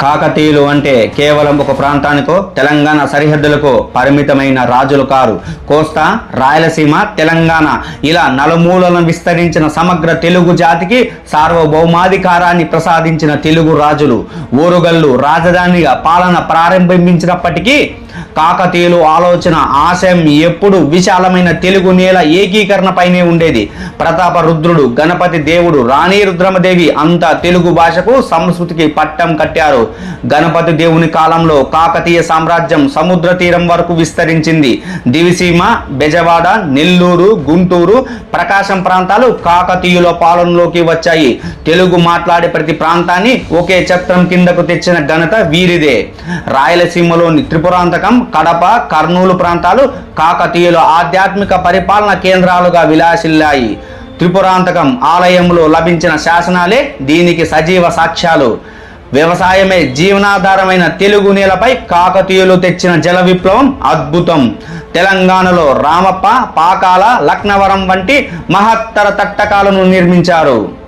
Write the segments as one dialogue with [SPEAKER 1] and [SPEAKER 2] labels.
[SPEAKER 1] కాకతీయులు అంటే కేవలం ఒక ప్రాంతానికో తెలంగాణ సరిహద్దులకు పరిమితమైన రాజులు కారు. కోస్తా, రాయలసీమ, తెలంగాణ ఇలా నలుమూలలను విస్తరించిన సమగ్ర తెలుగు జాతికి సార్వభౌమాధికారాన్ని ప్రసాదించిన తెలుగు రాజులు. ఓరుగల్లు రాజధానిగా పాలన ప్రారంభించినప్పటికీ కాకతీయులు ఆలోచన ఆశయం ఎప్పుడు విశాలమైన తెలుగు నేల ఏకీకరణపైనే ఉండేది. ప్రతాప రుద్రుడు, గణపతి దేవుడు, రాణి రుద్రమదేవి అంతా తెలుగు భాషకు సంస్కృతికి పట్టం కట్టారు. గణపతి దేవుని కాలంలో కాకతీయ సామ్రాజ్యం సముద్ర తీరం వరకు విస్తరించింది. దివిసీమ, బెజవాడ, నెల్లూరు, గుంటూరు, ప్రకాశం ప్రాంతాలు కాకతీయుల పాలనలోకి వచ్చాయి. తెలుగు మాట్లాడే ప్రతి ప్రాంతాన్ని ఒకే ఛత్రం కిందకు తెచ్చిన ఘనత వీరిదే. రాయలసీమలోని త్రిపురాంతకం, కడప, కర్నూలు ప్రాంతాలు కాకతీయుల ఆధ్యాత్మిక పరిపాలన కేంద్రాలుగా విలాసిల్లాయి. త్రిపురాంతకం ఆలయంలో లభించిన శాసనాలే దీనికి సజీవ సాక్ష్యాలు. వ్యవసాయమే జీవనాధారమైన తెలుగు నేలపై కాకతీయులు తెచ్చిన జల విప్లవం అద్భుతం. తెలంగాణలో రామప్ప, పాకాల, లక్నవరం వంటి మహత్తర తట్టకాలను నిర్మించారు.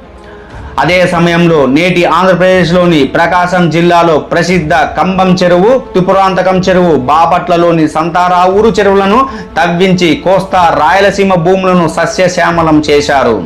[SPEAKER 1] అదే సమయంలో నేటి ఆంధ్రప్రదేశ్లోని ప్రకాశం జిల్లాలో ప్రసిద్ధ కంబం చెరువు, త్రిపురాంతకం చెరువు, బాపట్లలోని సంతారావూరు చెరువులను తవ్వించి కోస్తా, రాయలసీమ భూములను సస్యశ్యామలం చేశారు.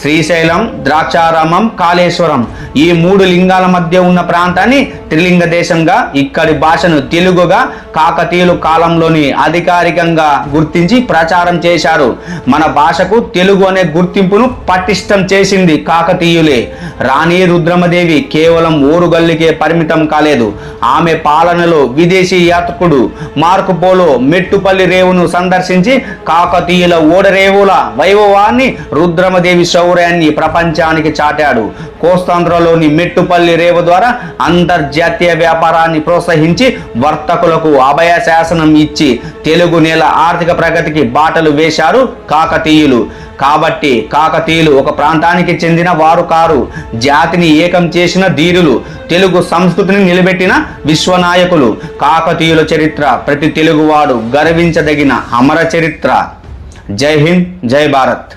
[SPEAKER 1] శ్రీశైలం, ద్రాక్షారామం, కాళేశ్వరం ఈ మూడు లింగాల మధ్య ఉన్న ప్రాంతాన్ని త్రిలింగ దేశంగా, ఇక్కడి భాషను తెలుగుగా కాకతీయుల కాలంలోని అధికారికంగా గుర్తించి ప్రచారం చేశారు. మన భాషకు తెలుగు అనే గుర్తింపును పటిష్టం చేసింది కాకతీయులే. రాణి రుద్రమదేవి కేవలం ఓరుగల్లికే పరిమితం కాలేదు. ఆమె పాలనలో విదేశీ యాత్రికుడు మార్కోపోలో మెట్టుపల్లి రేవును సందర్శించి కాకతీయుల ఓడరేవుల వైభవాన్ని, రుద్రమదేవి శౌర్యాన్ని ప్రపంచానికి చాటాడు. కోస్తాంధ్రలోని మెట్టుపల్లి రేవు ద్వారా అంతర్జాతీయ వ్యాపారాన్ని ప్రోత్సహించి వర్తకులకు అభయ శాసనం ఇచ్చి తెలుగు నేల ఆర్థిక ప్రగతికి బాటలు వేశారు కాకతీయులు. కాబట్టి కాకతీయులు ఒక ప్రాంతానికి చెందిన వారు కారు, జాతిని ఏకం చేసిన ధీరులు, తెలుగు సంస్కృతిని నిలబెట్టిన విశ్వనాయకులు. కాకతీయుల చరిత్ర ప్రతి తెలుగువాడు గర్వించదగిన అమర చరిత్ర. జై హింద్, జై భారత్.